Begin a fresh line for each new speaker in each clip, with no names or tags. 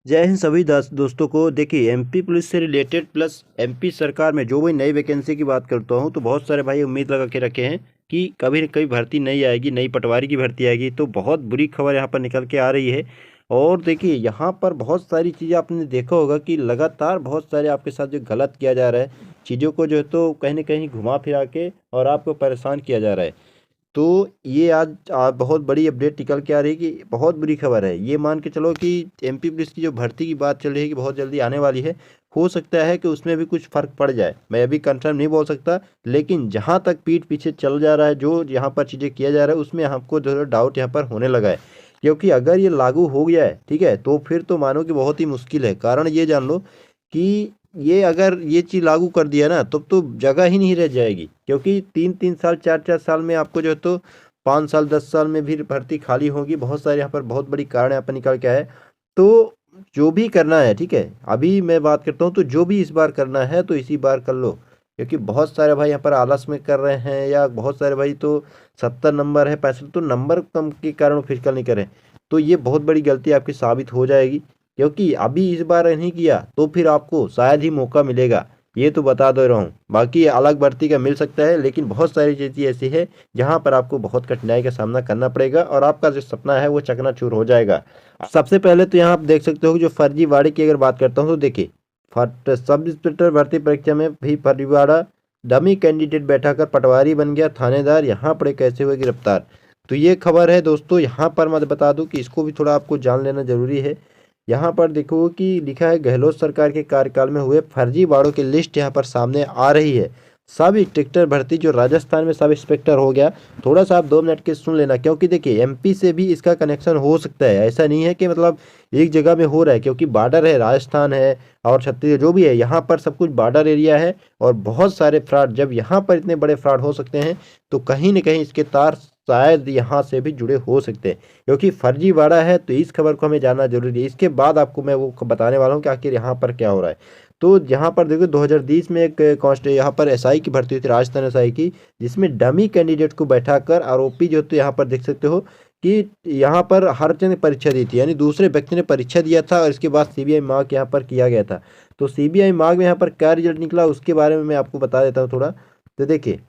जय हिंद सभी दोस्तों को। देखिए, एमपी पुलिस से रिलेटेड प्लस एमपी सरकार में जो भी नई वैकेंसी की बात करता हूँ, तो बहुत सारे भाई उम्मीद लगा के रखे हैं कि कभी न कभी भर्ती नहीं आएगी, नई पटवारी की भर्ती आएगी। तो बहुत बुरी खबर यहाँ पर निकल के आ रही है। और देखिए, यहाँ पर बहुत सारी चीज़ें आपने देखा होगा कि लगातार बहुत सारे आपके साथ जो गलत किया जा रहा है, चीज़ों को जो है तो कहीं ना कहीं घुमा फिरा के और आपको परेशान किया जा रहा है। तो ये आज बहुत बड़ी अपडेट निकल के आ रही है कि बहुत बुरी खबर है। ये मान के चलो कि एमपी पुलिस की जो भर्ती की बात चल रही है कि बहुत जल्दी आने वाली है। हो सकता है कि उसमें भी कुछ फ़र्क पड़ जाए, मैं अभी कंफर्म नहीं बोल सकता। लेकिन जहाँ तक पीठ पीछे चल जा रहा है, जो यहाँ पर चीज़ें किया जा रहा है, उसमें हमको जो है डाउट यहाँ पर होने लगा है। क्योंकि अगर ये लागू हो गया है, ठीक है, तो फिर तो मानो कि बहुत ही मुश्किल है। कारण ये जान लो कि ये अगर ये चीज़ लागू कर दिया ना, तब तो जगह ही नहीं रह जाएगी। क्योंकि 3-3 साल 4-4 साल में आपको जो है तो 5 साल 10 साल में भी भर्ती खाली होगी। बहुत सारे यहाँ पर बहुत बड़ी कारण यहाँ पर निकल के आए। तो जो भी करना है, ठीक है, अभी मैं बात करता हूँ, तो जो भी इस बार करना है तो इसी बार कर लो। क्योंकि बहुत सारे भाई यहाँ पर आलस में कर रहे हैं, या बहुत सारे भाई तो 70 नंबर है 65, तो नंबर कम के कारण फिजिकल नहीं करें। तो ये बहुत बड़ी गलती आपकी साबित हो जाएगी। क्योंकि अभी इस बार नहीं किया तो फिर आपको शायद ही मौका मिलेगा। ये तो बता दे रहा हूँ। बाकी अलग भर्ती का मिल सकता है, लेकिन बहुत सारी चीज़ें ऐसी है जहाँ पर आपको बहुत कठिनाई का सामना करना पड़ेगा और आपका जो सपना है वो चकनाचूर हो जाएगा। सबसे पहले तो यहाँ आप देख सकते हो कि जो फर्जीवाड़े की अगर बात करता हूँ, तो देखिए, सब इंस्पेक्टर भर्ती परीक्षा में भी फर्जीवाड़ा, डमी कैंडिडेट बैठाकर पटवारी बन गया थानेदार, यहाँ पर कैसे हुए गिरफ्तार। तो ये खबर है दोस्तों। यहाँ पर मैं बता दूं कि इसको भी थोड़ा आपको जान लेना जरूरी है। यहाँ पर देखो कि लिखा है, गहलोत सरकार के कार्यकाल में हुए फर्जीवाड़ों की लिस्ट यहाँ पर सामने आ रही है। सब इंस्पेक्टर भर्ती जो राजस्थान में सब इंस्पेक्टर हो गया। थोड़ा सा आप 2 मिनट के सुन लेना, क्योंकि देखिए एमपी से भी इसका कनेक्शन हो सकता है। ऐसा नहीं है कि मतलब एक जगह में हो रहा है, क्योंकि बॉर्डर है, राजस्थान है और छत्तीसगढ़ जो भी है, यहाँ पर सब कुछ बॉर्डर एरिया है। और बहुत सारे फ्रॉड, जब यहाँ पर इतने बड़े फ्रॉड हो सकते हैं, तो कहीं न कहीं इसके तार शायद यहाँ से भी जुड़े हो सकते हैं। क्योंकि फर्जीवाड़ा है, तो इस खबर को हमें जानना जरूरी है। इसके बाद आपको मैं वो बताने वाला हूँ कि आखिर यहाँ पर क्या हो रहा है। तो यहाँ पर देखो, 2020 में एक यहाँ पर एसआई की भर्ती हुई थी, राजस्थान एसआई की, जिसमें डमी कैंडिडेट को बैठाकर आरोपी जो, तो यहाँ पर देख सकते हो कि यहाँ पर हर जन ने परीक्षा दी थी, यानी दूसरे व्यक्ति ने परीक्षा दिया था और इसके बाद सीबीआई मार्क यहाँ पर किया गया था। तो सीबीआई मार्क में यहाँ पर क्या रिजल्ट निकला, उसके बारे में मैं आपको बता देता हूँ थोड़ा। तो देखिए,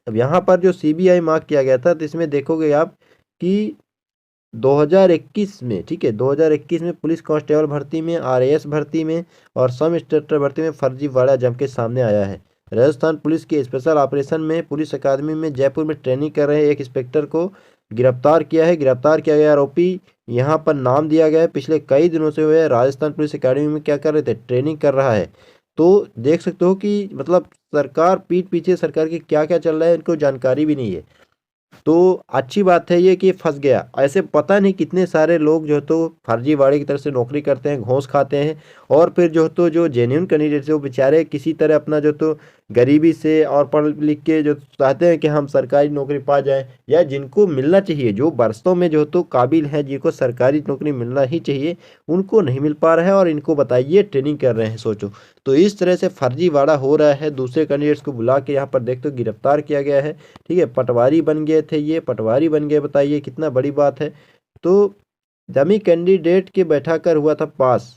अब यहाँ पर जो सीबीआई मार्क किया गया था, तो इसमें देखोगे आप कि 2021 में, ठीक है, 2021 में पुलिस कांस्टेबल भर्ती में, आरएएस भर्ती में और सब इंस्पेक्टर भर्ती में फर्जीवाड़ा जम के सामने आया है। राजस्थान पुलिस के स्पेशल ऑपरेशन में पुलिस अकादमी में जयपुर में ट्रेनिंग कर रहे एक इंस्पेक्टर को गिरफ्तार किया है। गिरफ्तार किया गया आरोपी, यहाँ पर नाम दिया गया है, पिछले कई दिनों से हुए राजस्थान पुलिस अकादमी में क्या कर रहे थे, ट्रेनिंग कर रहा है। तो देख सकते हो कि मतलब सरकार पीठ पीछे सरकार की क्या क्या चल रहा है, इनको जानकारी भी नहीं है। तो अच्छी बात है ये कि फंस गया। ऐसे पता नहीं कितने सारे लोग जो है तो फर्जीवाड़े की तरफ से नौकरी करते हैं, घूस खाते हैं, और फिर जो है तो जो जेन्युइन कैंडिडेट है वो बेचारे किसी तरह अपना जो तो गरीबी से और पढ़ लिख के जो चाहते हैं कि हम सरकारी नौकरी पा जाएं, या जिनको मिलना चाहिए, जो वास्तव में जो है तो काबिल है, जिनको सरकारी नौकरी मिलना ही चाहिए, उनको नहीं मिल पा रहा है, और इनको बताइए ट्रेनिंग कर रहे हैं। सोचो, तो इस तरह से फर्जीवाड़ा हो रहा है। दूसरे कैंडिडेट्स को बुला के यहाँ पर देखते हो गिरफ्तार किया गया है। ठीक है, पटवारी बन गए थे, ये पटवारी बन गए, बताइए कितना बड़ी बात है। तो डमी कैंडिडेट के बैठाकर हुआ था पास।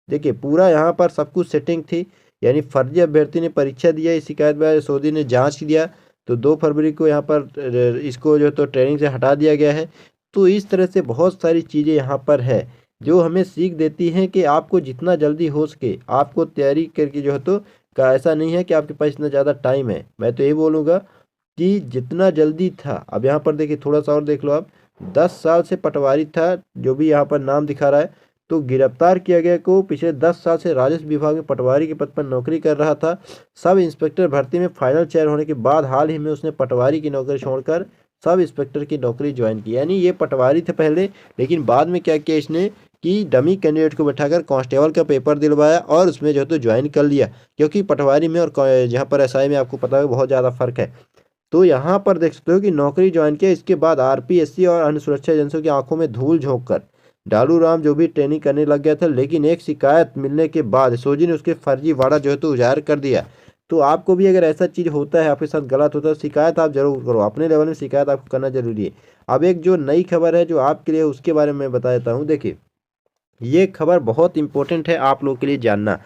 देखिए, पूरा यहाँ पर सब कुछ सेटिंग थी, यानी फर्जी अभ्यर्थी ने परीक्षा दिया, इस शिकायत पर सोधी ने जांच दिया। तो 2 फरवरी को यहाँ पर इसको जो तो ट्रेनिंग से हटा दिया गया है। तो इस तरह से बहुत सारी चीज़ें यहाँ पर है, जो हमें सीख देती हैं कि आपको जितना जल्दी हो सके आपको तैयारी करके जो है तो का, ऐसा नहीं है कि आपके पास इतना ज़्यादा टाइम है। मैं तो यही बोलूँगा कि जितना जल्दी था। अब यहाँ पर देखिए, थोड़ा सा और देख लो आप, 10 साल से पटवारी था, जो भी यहाँ पर नाम दिखा रहा है। तो गिरफ्तार किया गया को पिछले 10 साल से राजस्व विभाग में पटवारी के पद पर नौकरी कर रहा था। सब इंस्पेक्टर भर्ती में फाइनल चयन होने के बाद हाल ही में उसने पटवारी की नौकरी छोड़कर सब इंस्पेक्टर की नौकरी ज्वाइन की। यानी ये पटवारी थे पहले, लेकिन बाद में क्या किया इसने कि डमी कैंडिडेट को बैठाकर कांस्टेबल का पेपर दिलवाया और उसमें जो है तो ज्वाइन कर लिया। क्योंकि पटवारी में और यहाँ पर एसआई में आपको पता है बहुत ज़्यादा फर्क है। तो यहाँ पर देख सकते हो कि नौकरी ज्वाइन किया, इसके बाद आरपीएससी और अन्य सुरक्षा एजेंसियों की आंखों में धूल झोंक कर डालू राम जो भी ट्रेनिंग करने लग गया था। लेकिन एक शिकायत मिलने के बाद सोजी ने उसके फर्जीवाड़ा जो है तो उजागर कर दिया। तो आपको भी अगर ऐसा चीज़ होता है, आपके साथ गलत होता है, तो शिकायत आप जरूर करो, अपने लेवल में शिकायत आपको करना जरूरी है। अब एक जो नई खबर है जो आपके लिए, उसके बारे में मैं बता देता हूँ। देखिए, ये खबर बहुत इंपॉर्टेंट है आप लोगों के लिए जानना,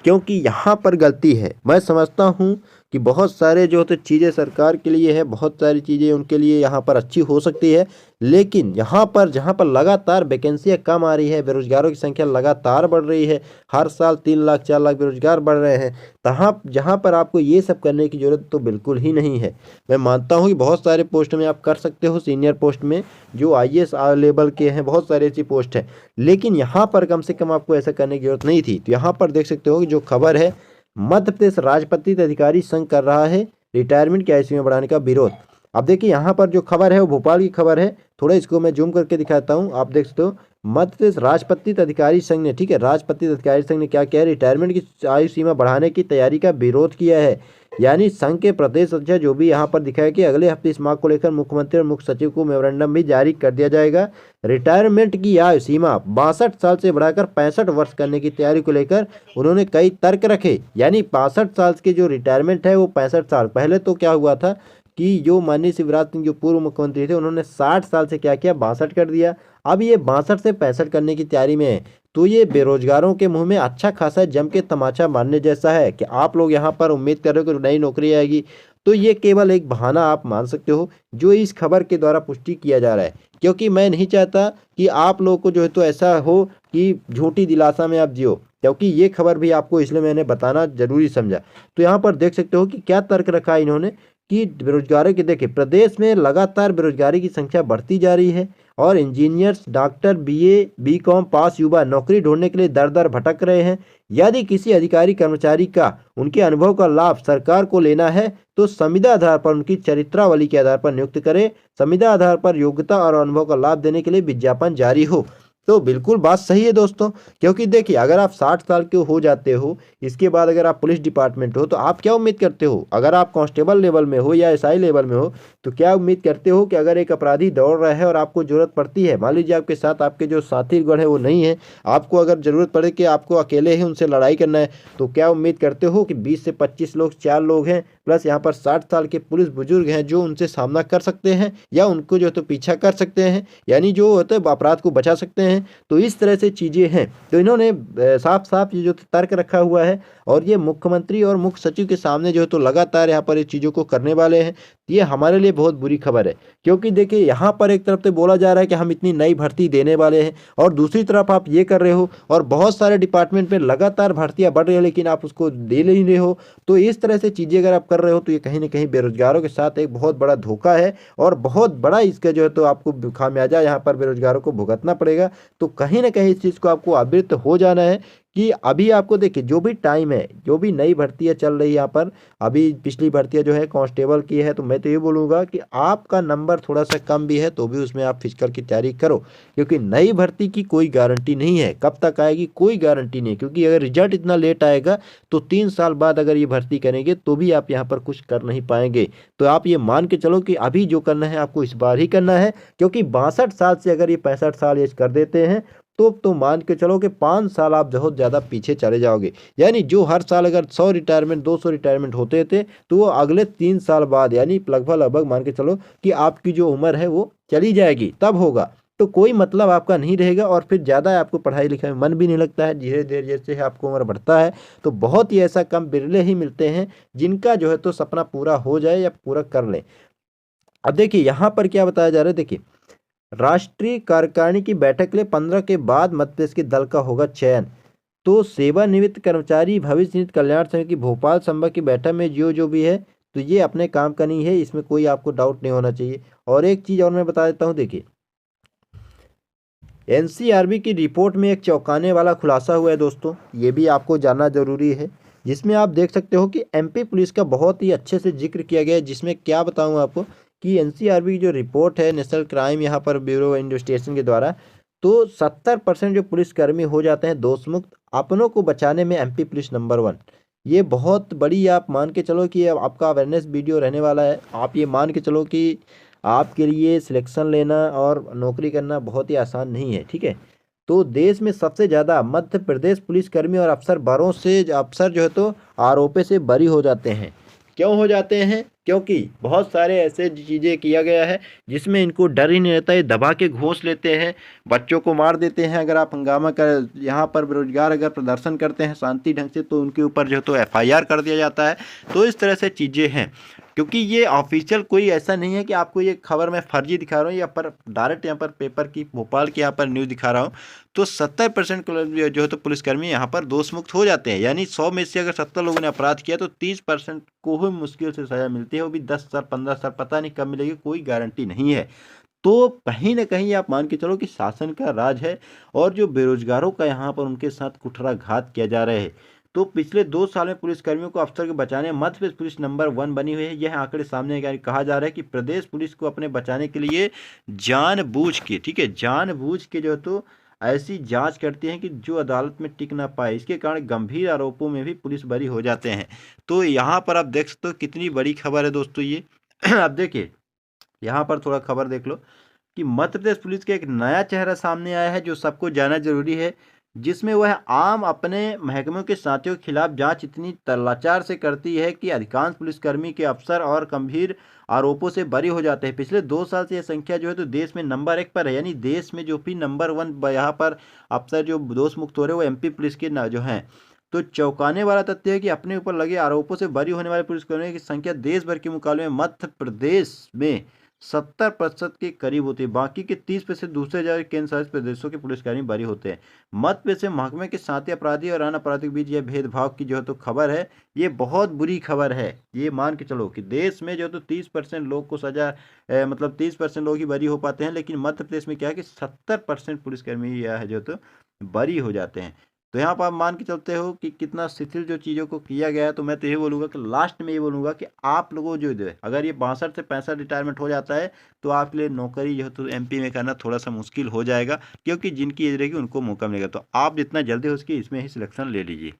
क्योंकि यहाँ पर गलती है। मैं समझता हूँ कि बहुत सारे जो होते चीज़ें सरकार के लिए है, बहुत सारी चीज़ें उनके लिए यहाँ पर अच्छी हो सकती है, लेकिन यहाँ पर जहाँ पर लगातार वैकेंसियाँ कम आ रही है, बेरोजगारों की संख्या लगातार बढ़ रही है, हर साल 3 लाख 4 लाख बेरोजगार बढ़ रहे हैं, तहाँ जहाँ पर आपको ये सब करने की ज़रूरत तो बिल्कुल ही नहीं है। मैं मानता हूँ कि बहुत सारे पोस्ट में आप कर सकते हो, सीनियर पोस्ट में जो IAS लेवल के हैं, बहुत सारी ऐसी पोस्ट है, लेकिन यहाँ पर कम से कम आपको ऐसा करने की जरूरत नहीं थी। तो यहाँ पर देख सकते हो कि जो खबर है, मध्य प्रदेश राजपत्रित अधिकारी संघ कर रहा है रिटायरमेंट की आयु सीमा बढ़ाने का विरोध। अब देखिए यहाँ पर जो खबर है वो भोपाल की खबर है, थोड़ा इसको मैं जूम करके दिखाता हूँ, आप देख सकते हो मध्य प्रदेश राजपत्रित अधिकारी संघ ने, ठीक है, राजपत्रित अधिकारी संघ ने क्या किया है, रिटायरमेंट की आयु सीमा बढ़ाने की तैयारी का विरोध किया है। यानी संघ के प्रदेश अध्यक्ष जो भी यहाँ पर दिखाया कि अगले हफ्ते इस मांग को लेकर मुख्यमंत्री और मुख्य सचिव को मेमोरेंडम भी जारी कर दिया जाएगा। रिटायरमेंट की आयु सीमा 62 साल से बढ़ाकर 65 वर्ष करने की तैयारी को लेकर उन्होंने कई तर्क रखे। यानी 62 साल के जो रिटायरमेंट है वो 65 साल, पहले तो क्या हुआ था कि जो माननीय शिवराज सिंह जो पूर्व मुख्यमंत्री थे उन्होंने 60 साल से क्या किया, 62 कर दिया। अब ये 62 से 65 करने की तैयारी में है। तो ये बेरोजगारों के मुंह में अच्छा खासा जम के तमाचा मारने जैसा है कि आप लोग यहाँ पर उम्मीद कर रहे हो कि नई नौकरी आएगी, तो ये केवल एक बहाना आप मान सकते हो जो इस खबर के द्वारा पुष्टि किया जा रहा है। क्योंकि मैं नहीं चाहता कि आप लोगों को जो है तो ऐसा हो कि झूठी दिलासा में आप जियो, क्योंकि ये खबर भी आपको इसलिए मैंने बताना जरूरी समझा। तो यहाँ पर देख सकते हो कि क्या तर्क रखा है इन्होंने कि बेरोजगारों के, देखिए प्रदेश में लगातार बेरोजगारी की संख्या बढ़ती जा रही है और इंजीनियर्स, डॉक्टर, BA BCom पास युवा नौकरी ढूंढने के लिए दर दर भटक रहे हैं। यदि किसी अधिकारी कर्मचारी का उनके अनुभव का लाभ सरकार को लेना है तो संविदा आधार पर उनकी चरित्रावली के आधार पर नियुक्त करे, संविदा आधार पर योग्यता और अनुभव का लाभ देने के लिए विज्ञापन जारी हो। तो बिल्कुल बात सही है दोस्तों, क्योंकि देखिए अगर आप 60 साल के हो जाते हो, इसके बाद अगर आप पुलिस डिपार्टमेंट हो तो आप क्या उम्मीद करते हो, अगर आप कांस्टेबल लेवल में हो या SI लेवल में हो तो क्या उम्मीद करते हो कि अगर एक अपराधी दौड़ रहा है और आपको ज़रूरत पड़ती है, मान लीजिए आपके साथ आपके जो साथी गण है वो नहीं है, आपको अगर ज़रूरत पड़े कि आपको अकेले ही उनसे लड़ाई करना है, तो क्या उम्मीद करते हो कि 20 से 25 लोग, 4 लोग हैं प्लस यहाँ पर 60 साल के पुलिस बुजुर्ग हैं जो उनसे सामना कर सकते हैं या उनको जो तो पीछा कर सकते हैं, यानी जो होते हैं अपराध को बचा सकते हैं। तो इस तरह से चीज़ें हैं। तो इन्होंने साफ साफ ये जो तर्क रखा हुआ है और ये मुख्यमंत्री और मुख्य सचिव के सामने जो है तो लगातार यहाँ पर इस चीज़ों को करने वाले हैं। ये हमारे लिए बहुत बुरी खबर है, क्योंकि देखिए यहाँ पर एक तरफ से बोला जा रहा है कि हम इतनी नई भर्ती देने वाले हैं और दूसरी तरफ आप ये कर रहे हो और बहुत सारे डिपार्टमेंट में लगातार भर्तियाँ बढ़ रही है लेकिन आप उसको दे नहीं रहे हो। तो इस तरह से चीज़ें अगर आप कर रहे हो तो ये कहीं ना कहीं बेरोजगारों के साथ एक बहुत बड़ा धोखा है और बहुत बड़ा इसका जो है तो आपको खामियाजा यहाँ पर बेरोजगारों को भुगतना पड़ेगा। तो कहीं ना कहीं इस चीज़ को आपको अवगत हो जाना है कि अभी आपको देखिए जो भी टाइम है, जो भी नई भर्तियाँ चल रही है यहाँ पर, अभी पिछली भर्तियाँ जो है कांस्टेबल की है, तो मैं तो ये बोलूँगा कि आपका नंबर थोड़ा सा कम भी है तो भी उसमें आप फिजिकल की तैयारी करो, क्योंकि नई भर्ती की कोई गारंटी नहीं है, कब तक आएगी कोई गारंटी नहीं, क्योंकि अगर रिजल्ट इतना लेट आएगा तो 3 साल बाद अगर ये भर्ती करेंगे तो भी आप यहाँ पर कुछ कर नहीं पाएंगे। तो आप ये मान के चलो कि अभी जो करना है आपको इस बार ही करना है, क्योंकि 62 साल से अगर ये 65 साल एज कर देते हैं तो मान के चलो कि 5 साल आप बहुत ज़्यादा पीछे चले जाओगे। यानी जो हर साल अगर 100 रिटायरमेंट 200 रिटायरमेंट होते थे तो वो अगले 3 साल बाद यानी लगभग मान के चलो कि आपकी जो उम्र है वो चली जाएगी, तब होगा। तो कोई मतलब आपका नहीं रहेगा और फिर ज़्यादा आपको पढ़ाई लिखाई में मन भी नहीं लगता है। धीरे धीरे जैसे आपको उम्र बढ़ता है तो बहुत ही ऐसा कम बिरले ही मिलते हैं जिनका जो है तो सपना पूरा हो जाए या पूरा कर लें। अब देखिए यहाँ पर क्या बताया जा रहा है, देखिए राष्ट्रीय कार्यकारिणी की बैठक के लिए 15 के बाद मध्य प्रदेश के दल का होगा चयन। तो सेवानिवृत्त कर्मचारी भविष्य निधि कल्याण समिति की भोपाल संभाग की बैठक में जो भी है तो ये अपने काम का नहीं है, इसमें कोई आपको डाउट नहीं होना चाहिए। और एक चीज़ और मैं बता देता हूँ, देखिए NCRB की रिपोर्ट में एक चौंकाने वाला खुलासा हुआ है दोस्तों, ये भी आपको जानना जरूरी है, जिसमें आप देख सकते हो कि MP पुलिस का बहुत ही अच्छे से जिक्र किया गया है। जिसमें क्या बताऊँ आपको कि NCRB की जो रिपोर्ट है नेशनल क्राइम यहाँ पर ब्यूरो इन्वेस्टिगेशन के द्वारा, तो 70% जो पुलिसकर्मी हो जाते हैं दोषमुक्त, अपनों को बचाने में MP पुलिस नंबर 1। ये बहुत बड़ी आप मान के चलो कि आपका अवेयरनेस वीडियो रहने वाला है। आप ये मान के चलो कि आपके लिए सिलेक्शन लेना और नौकरी करना बहुत ही आसान नहीं है, ठीक है। तो देश में सबसे ज़्यादा मध्य प्रदेश पुलिसकर्मी और अफसर जो है तो आरोपी से बरी हो जाते हैं। क्यों हो जाते हैं? क्योंकि बहुत सारे ऐसे चीज़ें किया गया है जिसमें इनको डर ही नहीं रहता, ये दबा के घोंस लेते हैं, बच्चों को मार देते हैं। अगर आप हंगामा कर यहाँ पर बेरोजगार अगर प्रदर्शन करते हैं शांति ढंग से तो उनके ऊपर जो है तो एफआईआर कर दिया जाता है। तो इस तरह से चीज़ें हैं, क्योंकि ये ऑफिशियल कोई ऐसा नहीं है कि आपको ये खबर मैं फर्जी दिखा रहा हूँ या पर डायरेक्ट यहाँ पर पेपर की भोपाल की यहाँ पर न्यूज़ दिखा रहा हूँ। तो 70% जो है तो पुलिसकर्मी यहाँ पर दोष मुक्त हो जाते हैं, यानी 100 में से अगर 70 लोगों ने अपराध किया तो 30% को ही मुश्किल से सजा मिलती है, वो भी 10 साल 15 साल, पता नहीं कब मिलेगी, कोई गारंटी नहीं है। तो कहीं ना कहीं आप मान के चलो कि शासन का राज है और जो बेरोजगारों का यहाँ पर उनके साथ कुठाराघात किया जा रहा है। तो पिछले 2 साल में पुलिसकर्मियों को अफसर को बचाने मध्य प्रदेश पुलिस नंबर 1 बनी हुई है। यह आंकड़े सामने कहा जा रहा है कि प्रदेश पुलिस को अपने बचाने के लिए जानबूझ के, ठीक है, जानबूझ के जो है तो ऐसी जांच करती हैं कि जो अदालत में टिक ना पाए। इसके कारण गंभीर आरोपों में भी पुलिस बरी हो जाते हैं। तो यहाँ पर आप देख सकते हो कितनी बड़ी खबर है दोस्तों ये। अब देखिए यहाँ पर थोड़ा खबर देख लो कि मध्य प्रदेश पुलिस का एक नया चेहरा सामने आया है जो सबको जानना जरूरी है, जिसमें वह आम अपने महकमों के साथियों के खिलाफ जांच इतनी तल्लाचार से करती है कि अधिकांश पुलिसकर्मी के अफसर और गंभीर आरोपों से बरी हो जाते हैं। पिछले 2 साल से यह संख्या जो है तो देश में नंबर 1 पर है, यानी देश में जो भी नंबर 1 यहाँ पर अफसर जो दोष मुक्त हो रहे हैं वो एमपी पुलिस के जो हैं। तो चौंकाने वाला तथ्य है कि अपने ऊपर लगे आरोपों से बरी होने वाले पुलिसकर्मियों की संख्या देश भर के मुकाबले में मध्य प्रदेश में 70% के करीब होती है। बाकी के 30% दूसरे जगह केंद्र शासित प्रदेशों के पुलिसकर्मी बरी होते हैं। मध्य प्रदेश से महकमे के साथी अपराधी और अन्य अपराधी के बीच यह भेदभाव की जो है तो खबर है, ये बहुत बुरी खबर है। ये मान के चलो कि देश में जो तो 30% लोग को सजा मतलब 30% लोग ही बरी हो पाते हैं, लेकिन मध्य प्रदेश में क्या है कि 70% पुलिसकर्मी यह है जो तो बरी हो जाते हैं। तो यहाँ पर आप मान के चलते हो कि कितना शिथिल जो चीज़ों को किया गया है। तो मैं तो ये बोलूँगा कि लास्ट में ये बोलूँगा कि आप लोगों जो है अगर ये 62 से 65 रिटायरमेंट हो जाता है तो आपके लिए नौकरी जो है तो एमपी में करना थोड़ा सा मुश्किल हो जाएगा, क्योंकि जिनकी एज रहेगी उनको मौका मिलेगा। तो आप जितना जल्दी हो सके इसमें ही सिलेक्शन ले लीजिए।